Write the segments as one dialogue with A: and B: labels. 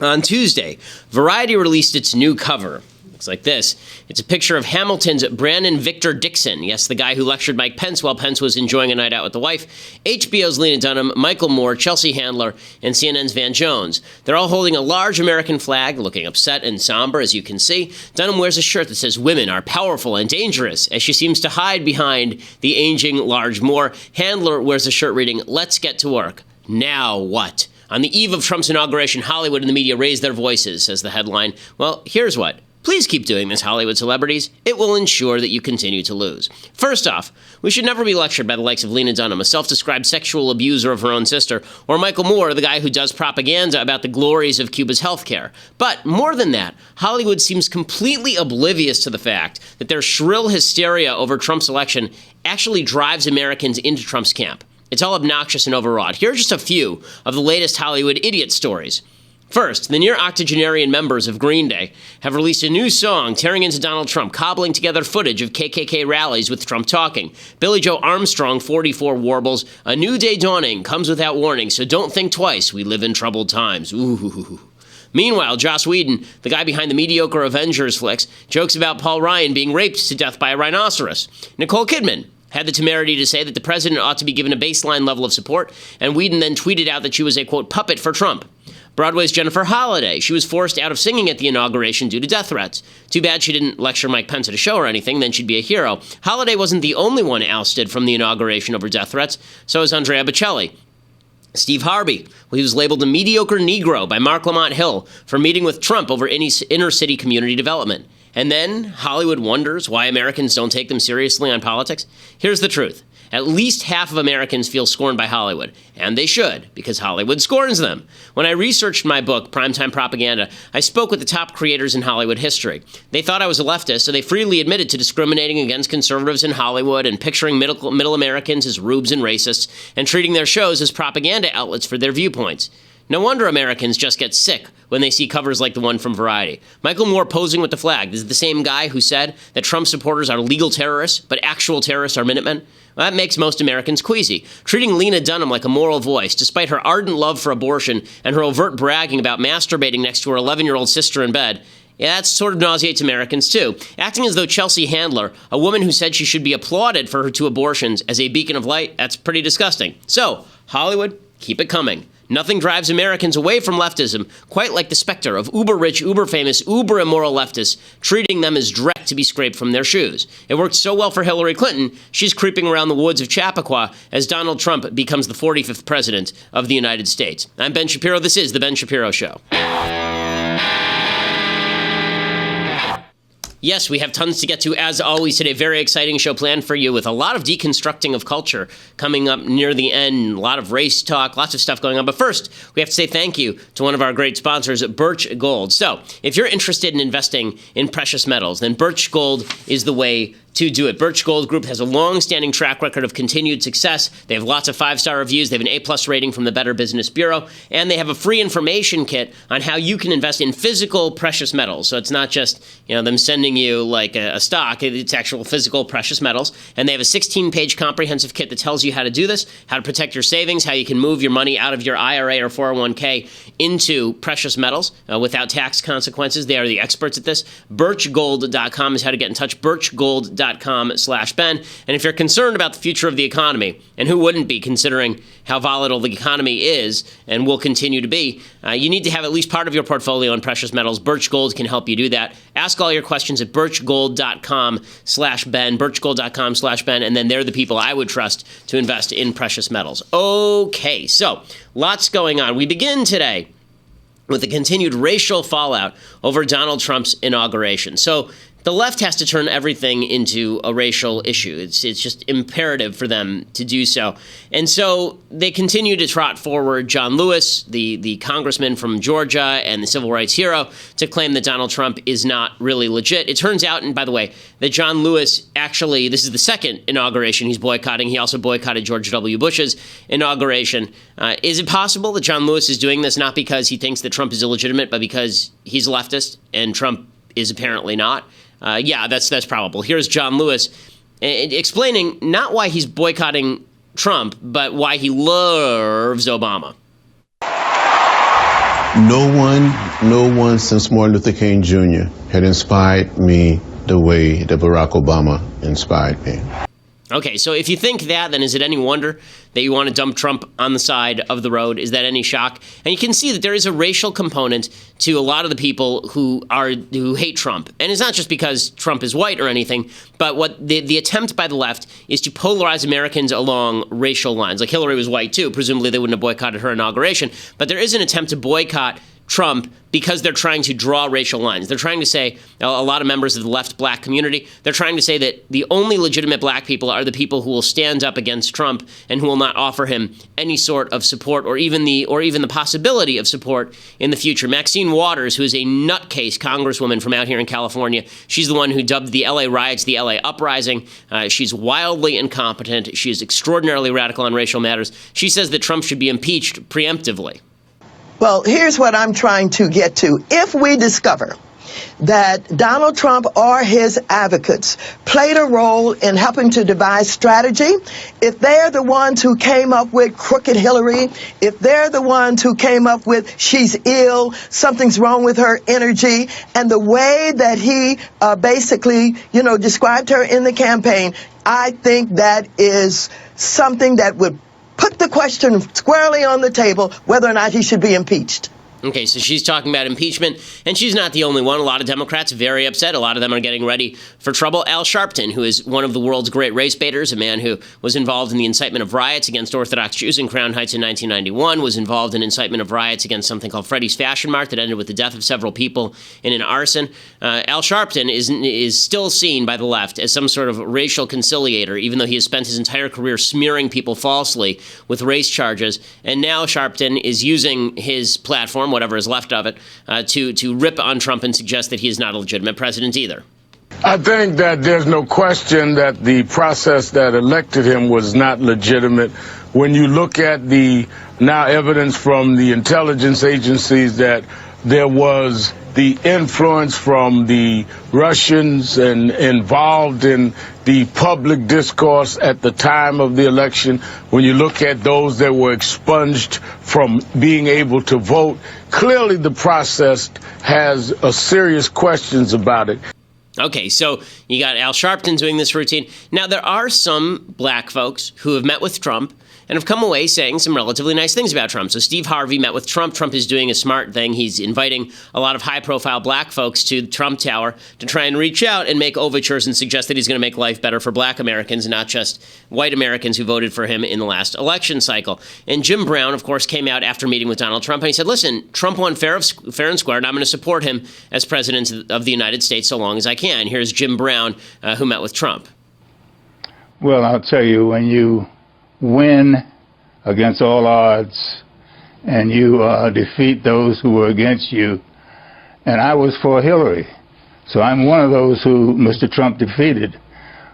A: On Tuesday, Variety released its new cover. Looks like this. It's a picture of Hamilton's Brandon Victor Dixon. Yes, the guy who lectured Mike Pence while Pence was enjoying a night out with the wife. HBO's Lena Dunham, Michael Moore, Chelsea Handler, and CNN's Van Jones. They're all holding a large American flag, looking upset and somber, as you can see. Dunham wears a shirt that says, "Women are powerful and dangerous," as she seems to hide behind the aging Large Moore. Handler wears a shirt reading, "Let's get to work. Now what?" On the eve of Trump's inauguration, Hollywood and the media raised their voices, says the headline. Well, here's what. Please keep doing this, Hollywood celebrities. It will ensure that you continue to lose. First off, we should never be lectured by the likes of Lena Dunham, a self-described sexual abuser of her own sister, or Michael Moore, the guy who does propaganda about the glories of Cuba's healthcare. But more than that, Hollywood seems completely oblivious to the fact that their shrill hysteria over Trump's election actually drives Americans into Trump's camp. It's all obnoxious and overwrought. Here are just a few of the latest Hollywood idiot stories. First, the near-octogenarian members of Green Day have released a new song tearing into Donald Trump, cobbling together footage of KKK rallies with Trump talking. Billy Joe Armstrong, 44, warbles, "A new day dawning comes without warning, so don't think twice. We live in troubled times." Ooh. Meanwhile, Joss Whedon, the guy behind the mediocre Avengers flicks, jokes about Paul Ryan being raped to death by a rhinoceros. Nicole Kidman had the temerity to say that the president ought to be given a baseline level of support, and Whedon then tweeted out that she was a, quote, puppet for Trump. Broadway's Jennifer Holliday. She was forced out of singing at the inauguration due to death threats. Too bad she didn't lecture Mike Pence at a show or anything, then she'd be a hero. Holliday wasn't the only one ousted from the inauguration over death threats, so is Andrea Bocelli. Steve Harvey, he was labeled a mediocre negro by Mark Lamont Hill for meeting with Trump over inner city community development. And then Hollywood wonders why Americans don't take them seriously on politics. Here's the truth. At least half of Americans feel scorned by Hollywood, and they should, because Hollywood scorns them. When I researched my book, Primetime Propaganda, I spoke with the top creators in Hollywood history. They thought I was a leftist, so they freely admitted to discriminating against conservatives in Hollywood and picturing middle Americans as rubes and racists, and treating their shows as propaganda outlets for their viewpoints. No wonder Americans just get sick when they see covers like the one from Variety. Michael Moore posing with the flag. This is the same guy who said that Trump supporters are legal terrorists, but actual terrorists are Minutemen. Well, that makes most Americans queasy. Treating Lena Dunham like a moral voice, despite her ardent love for abortion and her overt bragging about masturbating next to her 11-year-old sister in bed, yeah, that sort of nauseates Americans, too. Acting as though Chelsea Handler, a woman who said she should be applauded for her 2 abortions, as a beacon of light, that's pretty disgusting. So, Hollywood, keep it coming. Nothing drives Americans away from leftism quite like the specter of uber-rich, uber-famous, uber-immoral leftists treating them as dreck to be scraped from their shoes. It worked so well for Hillary Clinton, she's creeping around the woods of Chappaqua as Donald Trump becomes the 45th president of the United States. I'm Ben Shapiro. This is The Ben Shapiro Show. Yes, we have tons to get to, as always, today. Very exciting show planned for you with a lot of deconstructing of culture coming up near the end, a lot of race talk, lots of stuff going on. But first, we have to say thank you to one of our great sponsors, Birch Gold. So if you're interested in investing in precious metals, then Birch Gold is the way to do it. Birch Gold Group has a long-standing track record of continued success. They have lots of 5-star reviews. They have an A+ rating from the Better Business Bureau. And they have a free information kit on how you can invest in physical precious metals. So it's not just, them sending you like a stock. It's actual physical precious metals. And they have a 16-page comprehensive kit that tells you how to do this, how to protect your savings, how you can move your money out of your IRA or 401k into precious metals without tax consequences. They are the experts at this. Birchgold.com is how to get in touch. Birchgold.com/Ben. And if you're concerned about the future of the economy, and who wouldn't be considering how volatile the economy is and will continue to be, you need to have at least part of your portfolio in precious metals. Birch Gold can help you do that. Ask all your questions at birchgold.com/Ben, birchgold.com/Ben, and then they're the people I would trust to invest in precious metals. Okay, so lots going on. We begin today with the continued racial fallout over Donald Trump's inauguration. So the left has to turn everything into a racial issue. It's just imperative for them to do so. And so they continue to trot forward John Lewis, the congressman from Georgia and the civil rights hero, to claim that Donald Trump is not really legit. It turns out, and by the way, that John Lewis actually, this is the second inauguration he's boycotting. He also boycotted George W. Bush's inauguration. Is it possible that John Lewis is doing this not because he thinks that Trump is illegitimate, but because he's a leftist and Trump is apparently not? Yeah, that's probable. Here's John Lewis explaining not why he's boycotting Trump, but why he loves Obama.
B: No one since Martin Luther King Jr. had inspired me the way that Barack Obama inspired me.
A: Okay, so if you think that, then is it any wonder that you want to dump Trump on the side of the road? Is that any shock? And you can see that there is a racial component to a lot of the people who hate Trump. And it's not just because Trump is white or anything, but what the attempt by the left is to polarize Americans along racial lines. Like Hillary was white too. Presumably they wouldn't have boycotted her inauguration. But there is an attempt to boycott Trump because they're trying to draw racial lines. They're trying to say, a lot of members of the left black community, they're trying to say that the only legitimate black people are the people who will stand up against Trump and who will not offer him any sort of support or even the possibility of support in the future. Maxine Waters, who is a nutcase congresswoman from out here in California, she's the one who dubbed the LA riots the LA uprising. She's wildly incompetent. She is extraordinarily radical on racial matters. She says that Trump should be impeached preemptively.
C: Well, here's what I'm trying to get to. If we discover that Donald Trump or his advocates played a role in helping to devise strategy, if they're the ones who came up with crooked Hillary, if they're the ones who came up with she's ill, something's wrong with her energy, and the way that he basically, described her in the campaign, I think that is something that would put the question squarely on the table whether or not he should be impeached.
A: Okay, so she's talking about impeachment, and she's not the only one. A lot of Democrats very upset. A lot of them are getting ready for trouble. Al Sharpton, who is one of the world's great race baiters, a man who was involved in the incitement of riots against Orthodox Jews in Crown Heights in 1991, was involved in incitement of riots against something called Freddie's Fashion Mart that ended with the death of several people in an arson. Al Sharpton is still seen by the left as some sort of racial conciliator, even though he has spent his entire career smearing people falsely with race charges. And now Sharpton is using his platform, whatever is left of it, to rip on Trump and suggest that he is not a legitimate president either.
D: I think that there's no question that the process that elected him was not legitimate. When you look at the now evidence from the intelligence agencies that there was the influence from the Russians and involved in the public discourse at the time of the election, when you look at those that were expunged from being able to vote, clearly the process has serious questions about it.
A: Okay, so you got Al Sharpton doing this routine. Now, there are some black folks who have met with Trump and have come away saying some relatively nice things about Trump. So Steve Harvey met with Trump. Trump is doing a smart thing. He's inviting a lot of high-profile black folks to Trump Tower to try and reach out and make overtures and suggest that he's going to make life better for black Americans, not just white Americans who voted for him in the last election cycle. And Jim Brown, of course, came out after meeting with Donald Trump, and he said, listen, Trump won fair and square, and I'm going to support him as president of the United States so long as I can. Here's Jim Brown, who met with Trump.
E: Well, I'll tell you, when you win against all odds and you defeat those who were against you, and I was for Hillary, so I'm one of those who Mr. Trump defeated,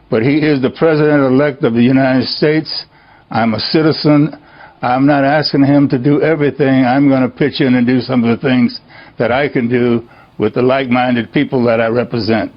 E: but he is the president-elect of the United States. I'm a citizen. I'm not asking him to do everything. I'm going to pitch in and do some of the things that I can do with the like-minded people that I represent.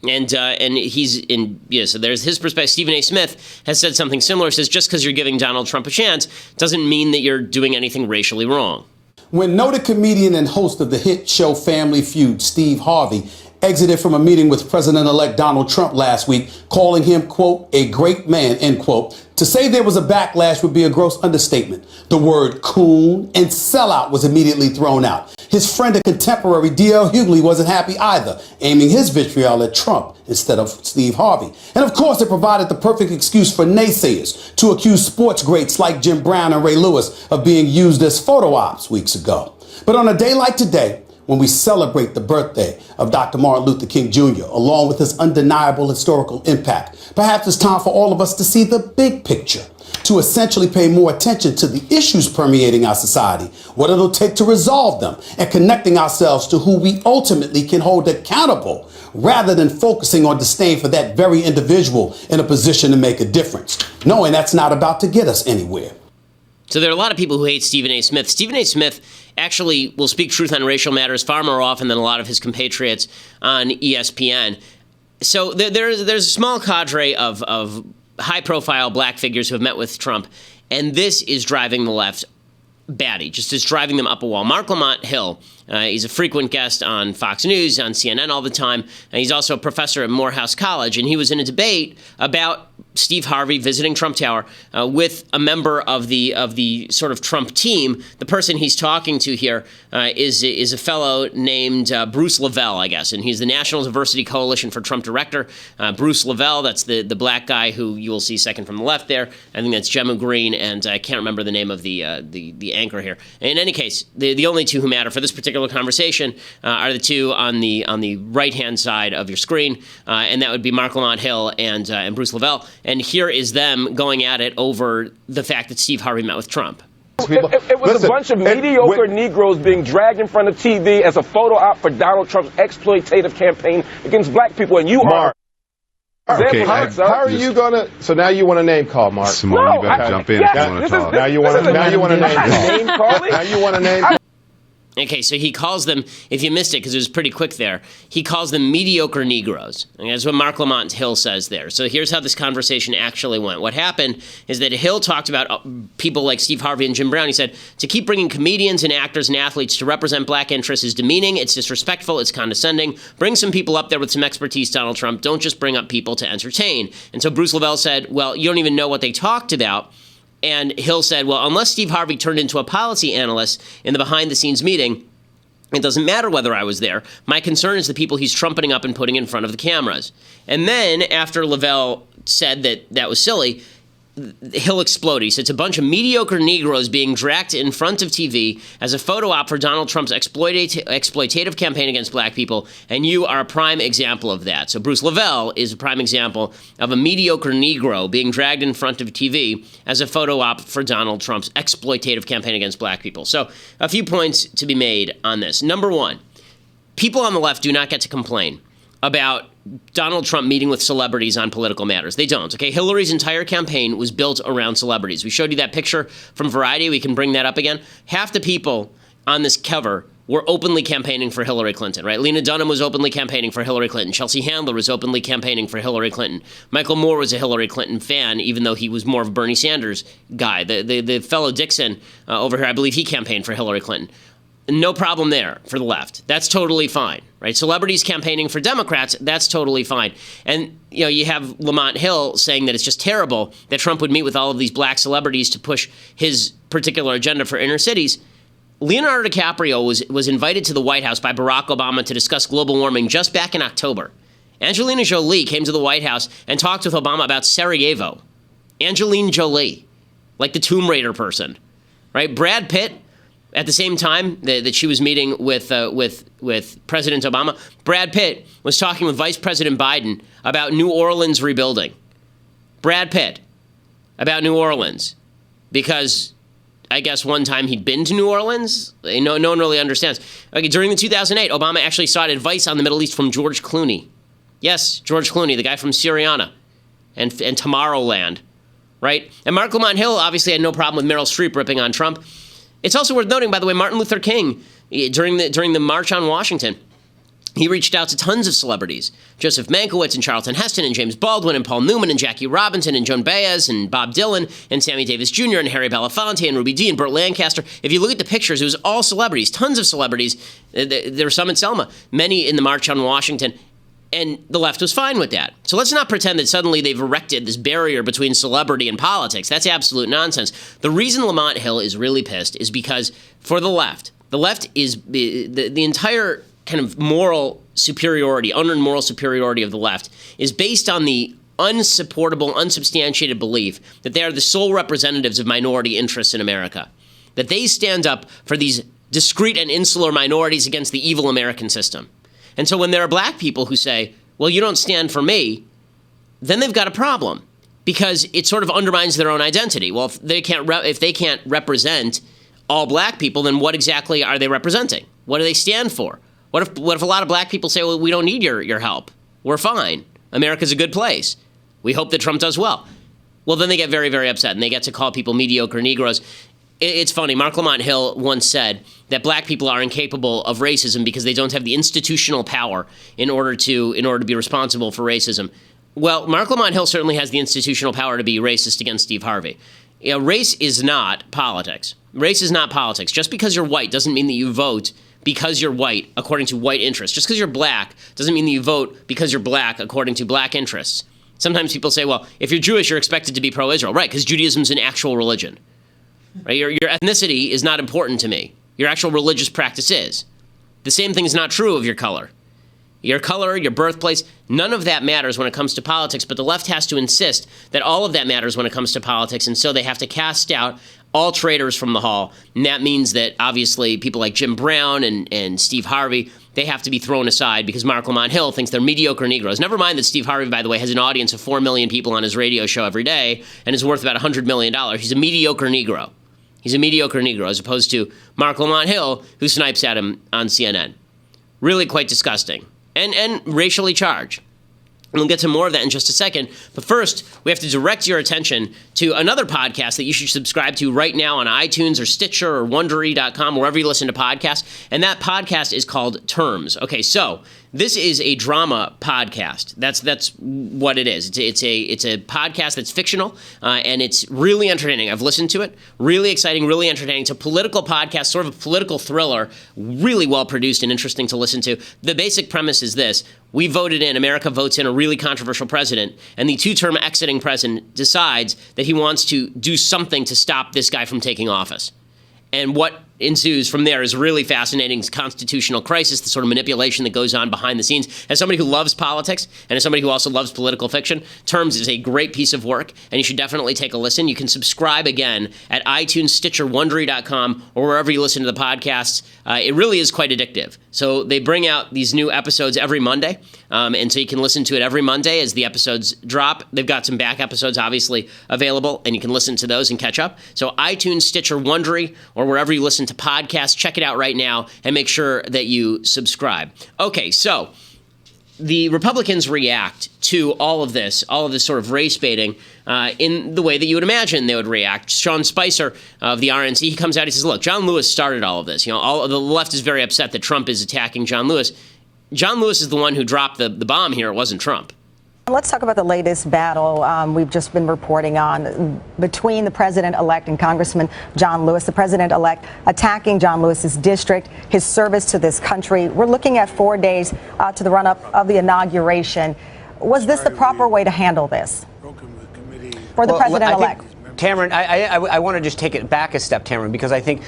A: And he's in, so there's his perspective. Stephen A. Smith has said something similar, says just because you're giving Donald Trump a chance doesn't mean that you're doing anything racially wrong.
F: When noted comedian and host of the hit show Family Feud, Steve Harvey, exited from a meeting with President-elect Donald Trump last week, calling him, quote, a great man, end quote. To say there was a backlash would be a gross understatement. The word coon and sellout was immediately thrown out. His friend and contemporary D.L. Hughley wasn't happy either, aiming his vitriol at Trump instead of Steve Harvey. And of course, it provided the perfect excuse for naysayers to accuse sports greats like Jim Brown and Ray Lewis of being used as photo ops weeks ago. But on a day like today, when we celebrate the birthday of Dr. Martin Luther King Jr., along with his undeniable historical impact, perhaps it's time for all of us to see the big picture, to essentially pay more attention to the issues permeating our society, what it'll take to resolve them, and connecting ourselves to who we ultimately can hold accountable, rather than focusing on disdain for that very individual in a position to make a difference, knowing that's not about to get us anywhere.
A: So there are a lot of people who hate Stephen A. Smith. Stephen A. Smith actually will speak truth on racial matters far more often than a lot of his compatriots on ESPN. So there's a small cadre of high-profile black figures who have met with Trump, and this is driving the left batty, just as driving them up a wall. Mark Lamont Hill, he's a frequent guest on Fox News, on CNN all the time, and he's also a professor at Morehouse College, and he was in a debate about Steve Harvey visiting Trump Tower with a member of the sort of Trump team. The person he's talking to here is a fellow named Bruce Lavelle, I guess, and he's the National Diversity Coalition for Trump director. Bruce Lavelle, that's the black guy who you will see second from the left there. I think that's Gemma Green, and I can't remember the name of the anchor here. In any case, the only two who matter for this particular conversation are the two on the right-hand side of your screen, and that would be Mark Lamont Hill and Bruce Lavelle. And here is them going at it over the fact that Steve Harvey met with Trump.
G: It was a bunch of mediocre Negroes being dragged in front of TV as a photo op for Donald Trump's exploitative campaign against black people, and you are.
H: Okay, how are you gonna? So now you want a name call, Mark?
I: Simone, you better jump in if you want to talk.
H: Now you want a name call. Now you want a name call.
A: Okay, so he calls them, if you missed it, because it was pretty quick there, he calls them mediocre Negroes. And that's what Mark Lamont Hill says there. So here's how this conversation actually went. What happened is that Hill talked about people like Steve Harvey and Jim Brown. He said, to keep bringing comedians and actors and athletes to represent black interests is demeaning, it's disrespectful, it's condescending. Bring some people up there with some expertise, Donald Trump. Don't just bring up people to entertain. And so Bruce Lavelle said, well, you don't even know what they talked about. And Hill said, well, unless Steve Harvey turned into a policy analyst in the behind-the-scenes meeting, it doesn't matter whether I was there. My concern is the people he's trumpeting up and putting in front of the cameras. And then after Lavelle said that was silly, Hill exploded. He said it's a bunch of mediocre Negroes being dragged in front of TV as a photo op for Donald Trump's exploitative campaign against black people, and you are a prime example of that. So Bruce Lavelle is a prime example of a mediocre Negro being dragged in front of TV as a photo op for Donald Trump's exploitative campaign against black people. So a few points to be made on this. Number one, people on the left do not get to complain about Donald Trump meeting with celebrities on political matters. They don't, okay? Hillary's entire campaign was built around celebrities. We showed you that picture from Variety. We can bring that up again. Half the people on this cover were openly campaigning for Hillary Clinton, right? Lena Dunham was openly campaigning for Hillary Clinton. Chelsea Handler was openly campaigning for Hillary Clinton. Michael Moore was a Hillary Clinton fan, even though he was more of a Bernie Sanders guy. The fellow Dixon over here, I believe he campaigned for Hillary Clinton. No problem there for the left. That's totally fine, right? Celebrities campaigning for Democrats, that's totally fine. And, you know, you have Lamont Hill saying that it's just terrible that Trump would meet with all of these black celebrities to push his particular agenda for inner cities. Leonardo DiCaprio was invited to the White House by Barack Obama to discuss global warming just back in October. Angelina Jolie came to the White House and talked with Obama about Sarajevo. Angelina Jolie, like the Tomb Raider person, right? Brad Pitt, at the same time that she was meeting with President Obama, Brad Pitt was talking with Vice President Biden about New Orleans rebuilding. Brad Pitt about New Orleans, because I guess one time he'd been to New Orleans. No one really understands. Okay, during the 2008, Obama actually sought advice on the Middle East from George Clooney. Yes, George Clooney, the guy from Syriana and Tomorrowland, right? And Mark Lamont Hill obviously had no problem with Meryl Streep ripping on Trump. It's also worth noting, by the way, Martin Luther King, during the March on Washington, he reached out to tons of celebrities. Joseph Mankiewicz and Charlton Heston and James Baldwin and Paul Newman and Jackie Robinson and Joan Baez and Bob Dylan and Sammy Davis Jr. and Harry Belafonte and Ruby Dee and Burt Lancaster. If you look at the pictures, it was all celebrities, tons of celebrities. There were some in Selma, many in the March on Washington. And the left was fine with that. So let's not pretend that suddenly they've erected this barrier between celebrity and politics. That's absolute nonsense. The reason Lamont Hill is really pissed is because for the left is the entire kind of moral superiority, unearned moral superiority of the left is based on the unsupportable, unsubstantiated belief that they are the sole representatives of minority interests in America, that they stand up for these discrete and insular minorities against the evil American system. And so when there are black people who say, well, you don't stand for me, then they've got a problem because it sort of undermines their own identity. Well, if they can't represent all black people, then what exactly are they representing? What do they stand for? What if a lot of black people say, well, we don't need your help. We're fine. America's a good place. We hope that Trump does well. Well, then they get very, very upset and they get to call people mediocre Negroes. It's funny. Mark Lamont Hill once said that black people are incapable of racism because they don't have the institutional power in order to be responsible for racism. Well, Mark Lamont Hill certainly has the institutional power to be racist against Steve Harvey. You know, race is not politics. Race is not politics. Just because you're white doesn't mean that you vote because you're white according to white interests. Just because you're black doesn't mean that you vote because you're black according to black interests. Sometimes people say, well, if you're Jewish, you're expected to be pro-Israel. Right, because Judaism is an actual religion. Right? Your ethnicity is not important to me. Your actual religious practice is. The same thing is not true of your color. Your color, your birthplace, none of that matters when it comes to politics, but the left has to insist that all of that matters when it comes to politics, and so they have to cast out all traitors from the hall. And that means that, obviously, people like Jim Brown and Steve Harvey, they have to be thrown aside because Mark Lamont Hill thinks they're mediocre Negroes. Never mind that Steve Harvey, by the way, has an audience of 4 million people on his radio show every day and is worth about $100 million. He's a mediocre Negro. He's a mediocre Negro, as opposed to Mark Lamont Hill, who snipes at him on CNN. Really quite disgusting. And racially charged. And we'll get to more of that in just a second. But first, we have to direct your attention to another podcast that you should subscribe to right now on iTunes or Stitcher or Wondery.com, wherever you listen to podcasts. And that podcast is called Terms. Okay, so this is a drama podcast. That's what it is. It's a podcast that's fictional, and it's really entertaining. I've listened to it. Really exciting, really entertaining. It's a political podcast, sort of a political thriller, really well produced and interesting to listen to. The basic premise is this. America votes in a really controversial president, and the two-term exiting president decides that he wants to do something to stop this guy from taking office. And what ensues from there is really fascinating. Constitutional crisis, the sort of manipulation that goes on behind the scenes. As somebody who loves politics and as somebody who also loves political fiction, Terms is a great piece of work, and you should definitely take a listen. You can subscribe again at iTunes, Stitcher, Wondery.com, or wherever you listen to the podcasts. It really is quite addictive. So they bring out these new episodes every Monday, and so you can listen to it every Monday as the episodes drop. They've got some back episodes, obviously, available, and you can listen to those and catch up. So iTunes, Stitcher, Wondery, or wherever you listen to podcasts, check it out right now and make sure that you subscribe. Okay, so the Republicans react to all of this sort of race baiting in the way that you would imagine they would react. Sean Spicer of the RNC, he comes out, he says, look, John Lewis started all of this. You know, all of the left is very upset that Trump is attacking John Lewis. John Lewis is the one who dropped the bomb here. It wasn't Trump.
J: Let's talk about the latest battle we've just been reporting on between the president-elect and Congressman John Lewis. The president-elect attacking John Lewis's district, his service to this country. We're looking at 4 days to the run-up of the inauguration. Was this the proper way to handle this for the president-elect?
K: Tamron, I want to just take it back a step, Tamron, because I think,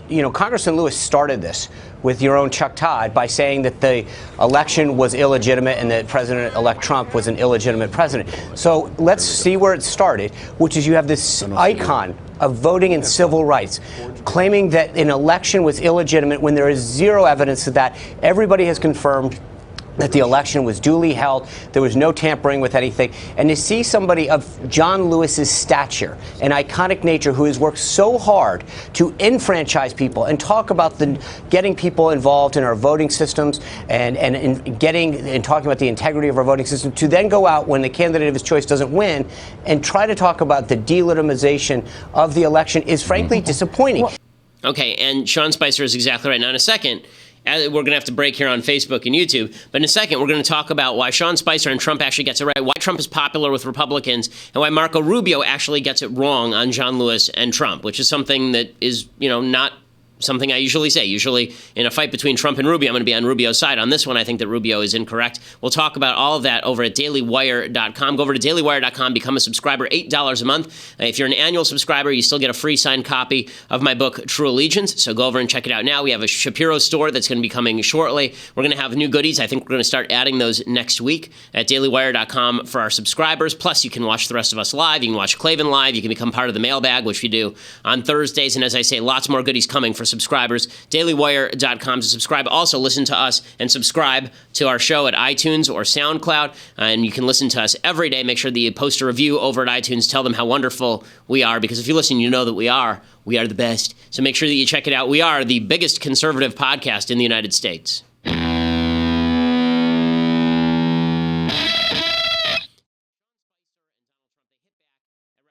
K: you know, Congressman Lewis started this with your own Chuck Todd by saying that the election was illegitimate and that President-elect Trump was an illegitimate president. So let's see where it started, which is you have this icon of voting and civil rights, claiming that an election was illegitimate when there is zero evidence of that. Everybody has confirmed that the election was duly held. There was no tampering with anything. And to see somebody of John Lewis's stature and iconic nature who has worked so hard to enfranchise people and talk about getting people involved in our voting systems and talking about the integrity of our voting system, to then go out when the candidate of his choice doesn't win and try to talk about the delegitimization of the election is frankly disappointing.
A: Okay, and Sean Spicer is exactly right. Now, in a second, we're going to have to break here on Facebook and YouTube. But in a second, we're going to talk about why Sean Spicer and Trump actually gets it right, why Trump is popular with Republicans, and why Marco Rubio actually gets it wrong on John Lewis and Trump, which is something that is, you know, not something I usually say. Usually in a fight between Trump and Rubio, I'm going to be on Rubio's side. On this one, I think that Rubio is incorrect. We'll talk about all of that over at dailywire.com. Go over to dailywire.com, become a subscriber, $8 a month. If you're an annual subscriber, you still get a free signed copy of my book, True Allegiance. So go over and check it out now. We have a Shapiro store that's going to be coming shortly. We're going to have new goodies. I think we're going to start adding those next week at dailywire.com for our subscribers. Plus, you can watch the rest of us live. You can watch Klavan live. You can become part of the mailbag, which we do on Thursdays. And as I say, lots more goodies coming for subscribers. dailywire.com to subscribe. Also, listen to us and subscribe to our show at iTunes or SoundCloud. And you can listen to us every day. Make sure that you post a review over at iTunes. Tell them how wonderful we are, because if you listen, you know that we are the best. So make sure that you check it out. We are the biggest conservative podcast in the United States.